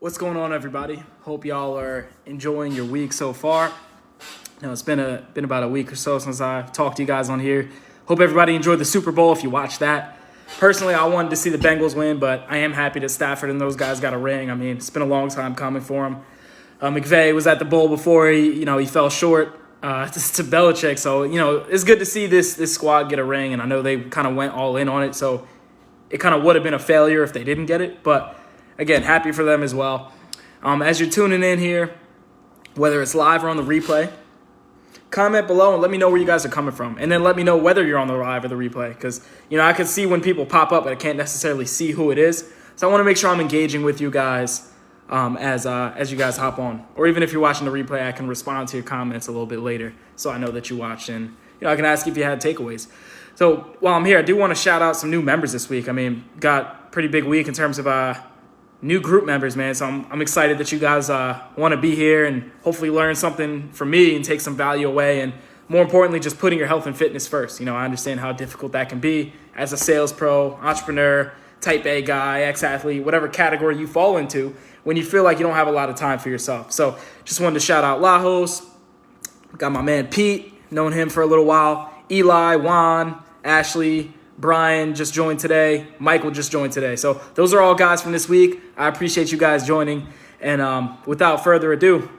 What's going on, everybody? Hope y'all are enjoying your week so far. It's been about a week or so since I talked to you guys on here. Hope everybody enjoyed the Super Bowl if you watched that. Personally, I wanted to see the Bengals win, but I am happy that Stafford and those guys got a ring. I mean, it's been a long time coming for them. McVay was at the bowl before he fell short to Belichick. So, it's good to see this squad get a ring, and I know they kind of went all in on it. So it kind of would have been a failure if they didn't get it, but again, happy for them as well. As you're tuning in here, whether it's live or on the replay, comment below and let me know where you guys are coming from. And then let me know whether you're on the live or the replay. Because, I can see when people pop up, but I can't necessarily see who it is. So I want to make sure I'm engaging with you guys as you guys hop on. Or even if you're watching the replay, I can respond to your comments a little bit later so I know that you watched. And, I can ask if you had takeaways. So while I'm here, I do want to shout out some new members this week. I mean, got pretty big week in terms of new group members, man. So I'm excited that you guys want to be here and hopefully learn something from me and take some value away. And more importantly, just putting your health and fitness first. I understand how difficult that can be as a sales pro, entrepreneur, type A guy, ex-athlete, whatever category you fall into when you feel like you don't have a lot of time for yourself. So just wanted to shout out Lajos. Got my man Pete, known him for a little while. Eli, Juan, Ashley, Brian just joined today. Michael just joined today. So those are all guys from this week. I appreciate you guys joining. And without further ado,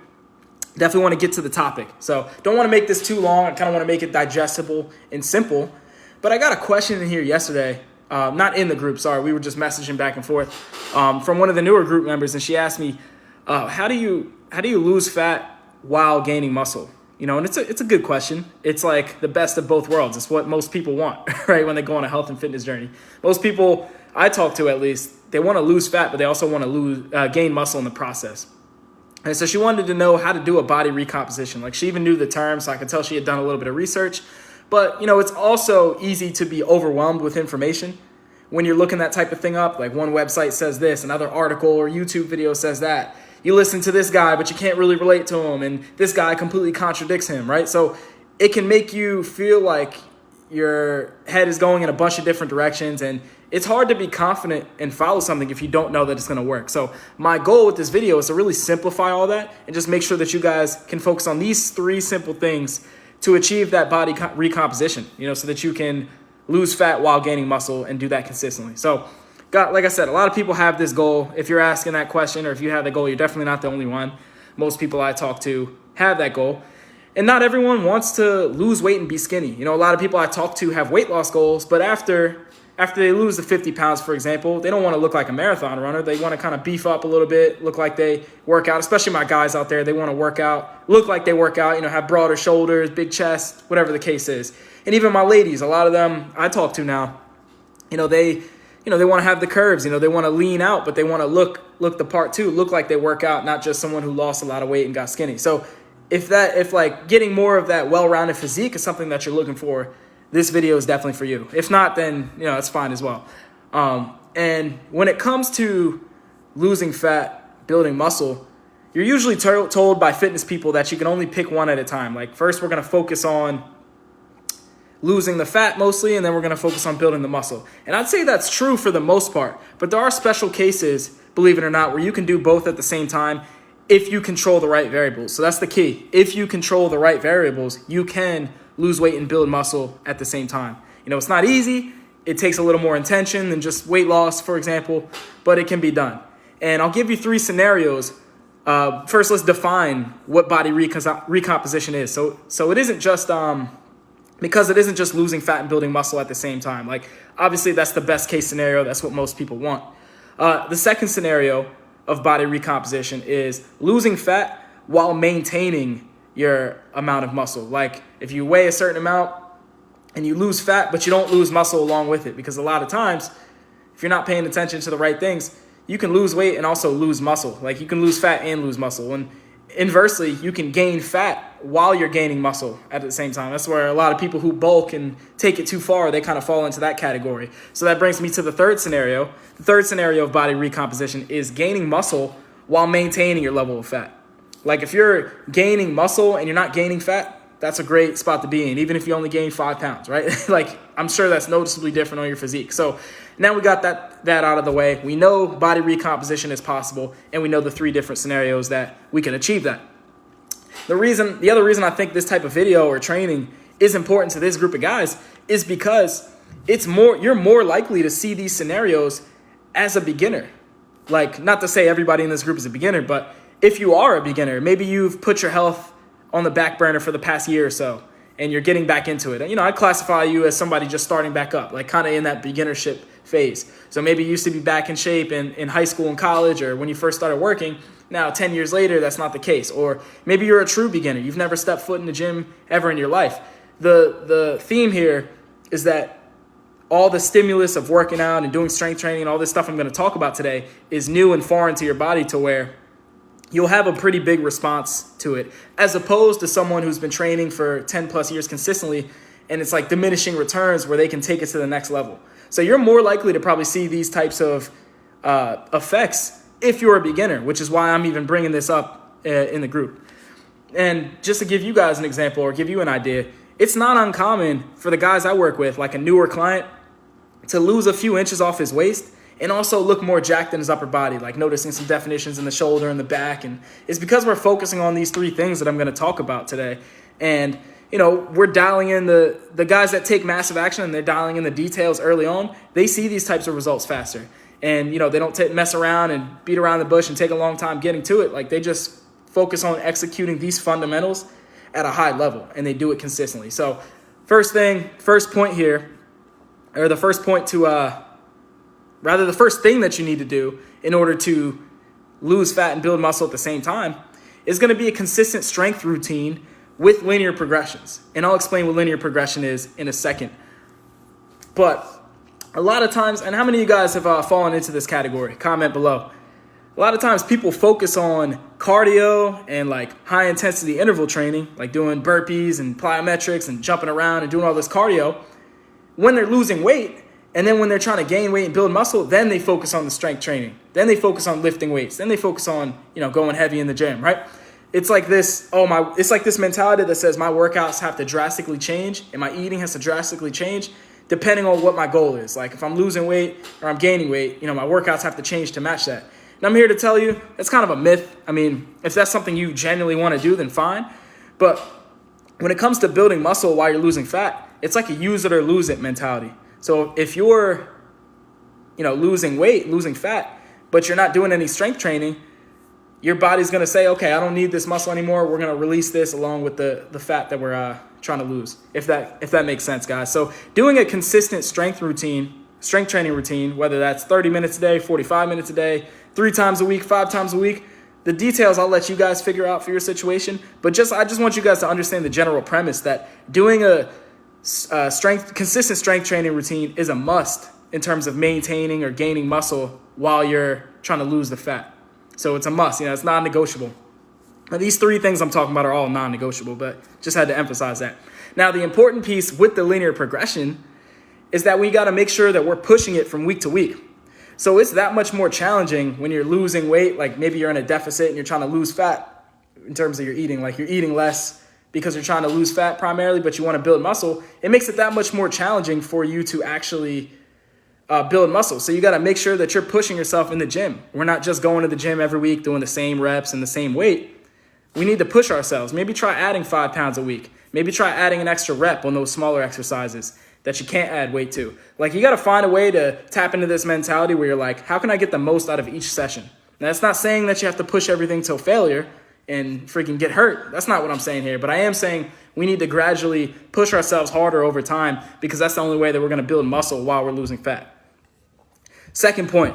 definitely want to get to the topic. So don't want to make this too long. I kind of want to make it digestible and simple. But I got a question in here yesterday. Not in the group, sorry. We were just messaging back and forth from one of the newer group members. And she asked me, how do you lose fat while gaining muscle? And it's a good question. It's like the best of both worlds. It's what most people want, right, when they go on a health and fitness journey. Most people I talk to, at least, they want to lose fat, but they also want to gain muscle in the process. And so she wanted to know how to do a body recomposition. Like, she even knew the term, so I could tell she had done a little bit of research. But, it's also easy to be overwhelmed with information when you're looking that type of thing up. Like, one website says this, another article or YouTube video says that. You listen to this guy, but you can't really relate to him, and this guy completely contradicts him, right? So it can make you feel like your head is going in a bunch of different directions, and it's hard to be confident and follow something if you don't know that it's going to work. So my goal with this video is to really simplify all that and just make sure that you guys can focus on these three simple things to achieve that body recomposition, so that you can lose fat while gaining muscle and do that consistently. So like I said, a lot of people have this goal. If you're asking that question or if you have that goal, you're definitely not the only one. Most people I talk to have that goal. And not everyone wants to lose weight and be skinny. A lot of people I talk to have weight loss goals, but after they lose the 50 pounds, for example, they don't want to look like a marathon runner. They want to kind of beef up a little bit, look like they work out, especially my guys out there. They want to work out, look like they work out, have broader shoulders, big chest, whatever the case is. And even my ladies, a lot of them I talk to now, they want to have the curves, they want to lean out, but they want to look the part too, look like they work out, not just someone who lost a lot of weight and got skinny. So if getting more of that well-rounded physique is something that you're looking for, this video is definitely for you. If not, then, it's fine as well. And when it comes to losing fat, building muscle, you're usually told by fitness people that you can only pick one at a time. Like, first we're going to focus on losing the fat mostly, and then we're going to focus on building the muscle. And I'd say that's true for the most part, but there are special cases, believe it or not, where you can do both at the same time if you control the right variables. So that's the key. If you control the right variables, you can lose weight and build muscle at the same time. It's not easy. It takes a little more intention than just weight loss, for example, but it can be done. And I'll give you three scenarios. First, let's define what body recomposition is. So it isn't just because it isn't just losing fat and building muscle at the same time. Like, obviously, that's the best case scenario. That's what most people want. The second scenario of body recomposition is losing fat while maintaining your amount of muscle. Like, if you weigh a certain amount and you lose fat, but you don't lose muscle along with it, because a lot of times, if you're not paying attention to the right things, you can lose weight and also lose muscle. Like, you can lose fat and lose muscle. And inversely, you can gain fat while you're gaining muscle at the same time. That's where a lot of people who bulk and take it too far, they kind of fall into that category. So that brings me to the third scenario. The third scenario of body recomposition is gaining muscle while maintaining your level of fat. Like, if you're gaining muscle and you're not gaining fat, that's a great spot to be in, even if you only gain 5 pounds, right? Like, I'm sure that's noticeably different on your physique. So now we got that out of the way. We know body recomposition is possible, and we know the 3 different scenarios that we can achieve that. The other reason I think this type of video or training is important to this group of guys is because you're more likely to see these scenarios as a beginner. Like, not to say everybody in this group is a beginner, but if you are a beginner, maybe you've put your health on the back burner for the past year or so, and you're getting back into it. And, I'd classify you as somebody just starting back up, like kind of in that beginnership phase. So maybe you used to be back in shape in high school and college, or when you first started working. Now, 10 years later, that's not the case. Or maybe you're a true beginner. You've never stepped foot in the gym ever in your life. The theme here is that all the stimulus of working out and doing strength training and all this stuff I'm going to talk about today is new and foreign to your body, to where you'll have a pretty big response to it, as opposed to someone who's been training for 10 plus years consistently, and it's like diminishing returns where they can take it to the next level. So you're more likely to probably see these types of effects if you're a beginner, which is why I'm even bringing this up in the group. And just to give you guys an example or give you an idea, it's not uncommon for the guys I work with, like a newer client, to lose a few inches off his waist and also look more jacked in his upper body, like noticing some definitions in the shoulder and the back. And it's because we're focusing on these 3 things that I'm going to talk about today. And, we're dialing in the guys that take massive action, and they're dialing in the details early on. They see these types of results faster. And, they don't mess around and beat around the bush and take a long time getting to it. Like, they just focus on executing these fundamentals at a high level, and they do it consistently. So first point here, or the first point to, the first thing that you need to do in order to lose fat and build muscle at the same time is going to be a consistent strength routine with linear progressions. And I'll explain what linear progression is in a second. But a lot of times, and how many of you guys have fallen into this category? Comment below. A lot of times people focus on cardio and like high intensity interval training, like doing burpees and plyometrics and jumping around and doing all this cardio when they're losing weight. And then when they're trying to gain weight and build muscle, then they focus on the strength training. Then they focus on lifting weights. Then they focus on, going heavy in the gym, right? It's like this, it's like this mentality that says my workouts have to drastically change and my eating has to drastically change depending on what my goal is. Like, if I'm losing weight or I'm gaining weight, my workouts have to change to match that. And I'm here to tell you that's kind of a myth. I mean, if that's something you genuinely want to do, then fine. But when it comes to building muscle while you're losing fat, it's like a use it or lose it mentality. So if you're, losing weight, losing fat, but you're not doing any strength training, your body's going to say, okay, I don't need this muscle anymore. We're going to release this along with the fat that we're trying to lose, if that makes sense, guys. So doing a consistent strength training routine, whether that's 30 minutes a day, 45 minutes a day, 3 times a week, 5 times a week, the details I'll let you guys figure out for your situation. But I just want you guys to understand the general premise that doing a consistent strength training routine is a must in terms of maintaining or gaining muscle while you're trying to lose the fat. So it's a must, it's non-negotiable. Now, these 3 things I'm talking about are all non-negotiable, but just had to emphasize that. Now, the important piece with the linear progression is that we got to make sure that we're pushing it from week to week. So it's that much more challenging when you're losing weight, like maybe you're in a deficit and you're trying to lose fat in terms of your eating, like you're eating less because you're trying to lose fat primarily, but you want to build muscle. It makes it that much more challenging for you to actually build muscle. So you got to make sure that you're pushing yourself in the gym. We're not just going to the gym every week doing the same reps and the same weight. We need to push ourselves. Maybe try adding 5 pounds a week. Maybe try adding an extra rep on those smaller exercises that you can't add weight to. Like, you got to find a way to tap into this mentality where you're like, how can I get the most out of each session? Now, that's not saying that you have to push everything till failure and freaking get hurt. That's not what I'm saying here. But I am saying we need to gradually push ourselves harder over time, because that's the only way that we're going to build muscle while we're losing fat. Second point,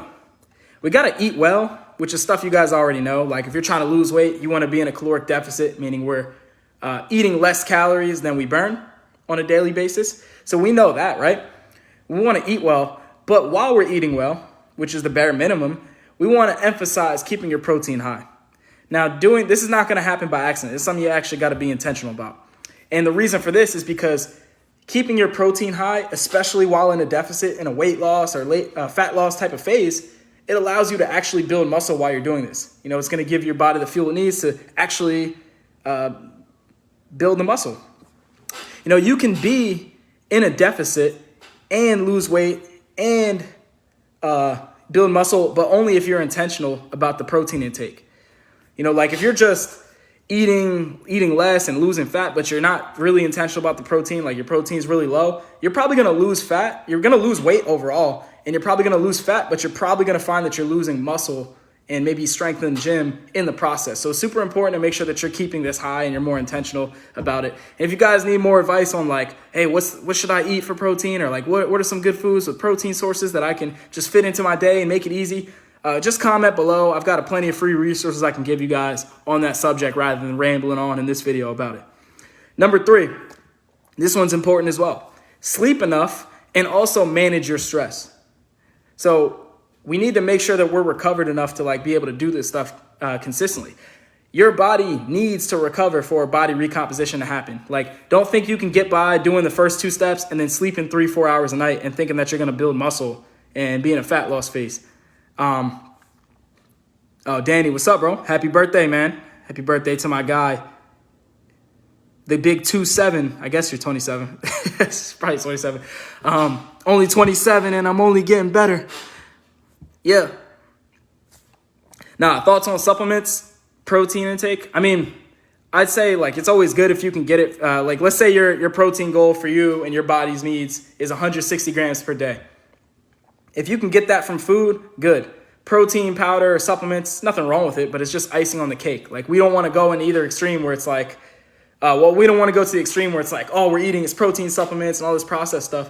we got to eat well, which is stuff you guys already know. Like, if you're trying to lose weight, you want to be in a caloric deficit, meaning we're eating less calories than we burn on a daily basis. So we know that, right? We want to eat well, but while we're eating well, which is the bare minimum, we want to emphasize keeping your protein high. Now, this is not going to happen by accident. It's something you actually got to be intentional about. And the reason for this is because keeping your protein high, especially while in a deficit, in a weight loss or fat loss type of phase, it allows you to actually build muscle while you're doing this. It's going to give your body the fuel it needs to actually build the muscle, You can be in a deficit and lose weight and build muscle, but only if you're intentional about the protein intake. Like if you're just eating less and losing fat, but you're not really intentional about the protein, like your protein's really low, you're probably going to lose fat. You're going to lose weight overall, and you're probably going to lose fat, but you're probably going to find that you're losing muscle and maybe strength in the gym in the process. So it's super important to make sure that you're keeping this high and you're more intentional about it. And if you guys need more advice on like, hey, what should I eat for protein? Or like, what are some good foods with protein sources that I can just fit into my day and make it easy? Just comment below. I've got plenty of free resources I can give you guys on that subject rather than rambling on in this video about it. Number 3, this one's important as well. Sleep enough and also manage your stress. So we need to make sure that we're recovered enough to like be able to do this stuff consistently. Your body needs to recover for body recomposition to happen. Like, don't think you can get by doing the first 2 steps and then sleeping 3-4 hours a night and thinking that you're going to build muscle and be in a fat loss phase. Oh, Danny, what's up, bro? Happy birthday, man. Happy birthday to my guy. The big 27. I guess you're 27. It's probably 27. Only 27 and I'm only getting better. Yeah. Now, thoughts on supplements, protein intake? I mean, I'd say like it's always good if you can get it. Like let's say your protein goal for you and your body's needs is 160 grams per day. If you can get that from food, good. Protein powder or supplements, nothing wrong with it, but it's just icing on the cake. Like we don't want to go in either extreme where it's like, we don't want to go to the extreme where it's like, all we're eating is protein supplements and all this processed stuff.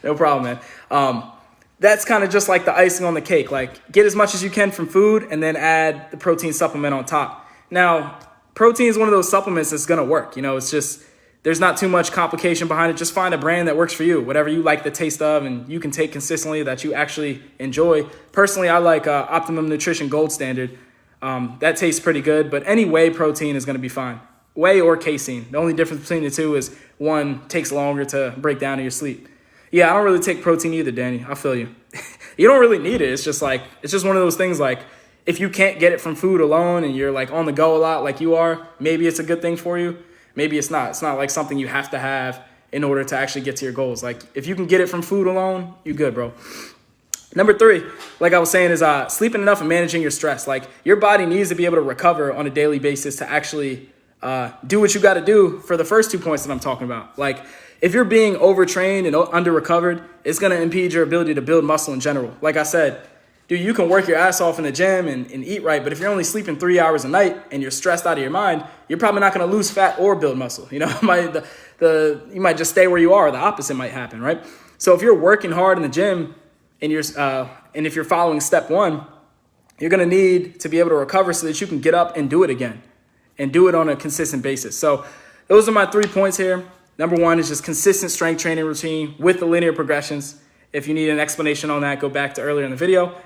No problem, man. That's kind of just like the icing on the cake. Like get as much as you can from food and then add the protein supplement on top. Now, protein is one of those supplements that's going to work. It's just, there's not too much complication behind it. Just find a brand that works for you, whatever you like the taste of and you can take consistently that you actually enjoy. Personally, I like Optimum Nutrition Gold Standard. That tastes pretty good, but any whey protein is going to be fine. Whey or casein. The only difference between the two is one takes longer to break down in your sleep. Yeah, I don't really take protein either, Danny. I feel you. You don't really need it. It's just one of those things like if you can't get it from food alone and you're like on the go a lot like you are, maybe it's a good thing for you. Maybe it's not. It's not like something you have to have in order to actually get to your goals. Like if you can get it from food alone, you good, bro. Number 3, like I was saying, is sleeping enough and managing your stress. Like your body needs to be able to recover on a daily basis to actually do what you got to do for the first 2 points that I'm talking about. Like if you're being overtrained and under recovered, it's going to impede your ability to build muscle in general. Like I said, dude, you can work your ass off in the gym and eat right, but if you're only sleeping 3 hours a night and you're stressed out of your mind, you're probably not going to lose fat or build muscle. You might just stay where you are. The opposite might happen, right? So if you're working hard in the gym and if you're following step 1, you're going to need to be able to recover so that you can get up and do it again and do it on a consistent basis. So those are my 3 points here. Number 1 is just consistent strength training routine with the linear progressions. If you need an explanation on that, go back to earlier in the video.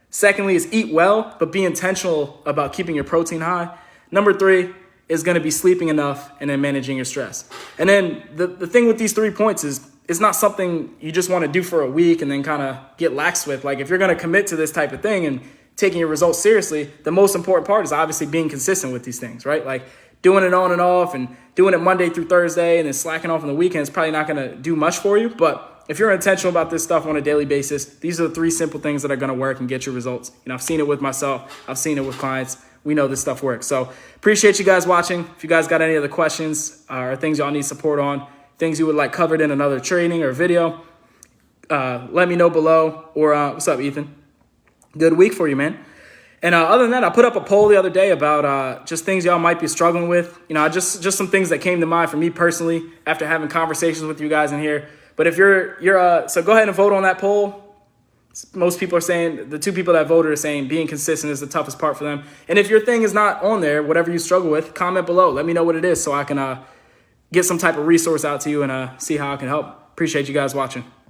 Secondly is eat well, but be intentional about keeping your protein high. Number 3 is going to be sleeping enough and then managing your stress. And then the thing with these 3 points is it's not something you just want to do for a week and then kind of get lax with. Like if you're going to commit to this type of thing and taking your results seriously, the most important part is obviously being consistent with these things, right? Like doing it on and off and doing it Monday through Thursday and then slacking off on the weekends is probably not going to do much for you. But if you're intentional about this stuff on a daily basis, these are the 3 simple things that are going to work and get you results. I've seen it with myself. I've seen it with clients. We know this stuff works. So appreciate you guys watching. If you guys got any other questions or things y'all need support on, things you would like covered in another training or video, let me know below. Or what's up, Ethan? Good week for you, man. And other than that, I put up a poll the other day about just things y'all might be struggling with. Just some things that came to mind for me personally after having conversations with you guys in here. But if so go ahead and vote on that poll. Most people are saying, the 2 people that voted are saying being consistent is the toughest part for them. And if your thing is not on there, whatever you struggle with, comment below. Let me know what it is so I can get some type of resource out to you and see how I can help. Appreciate you guys watching.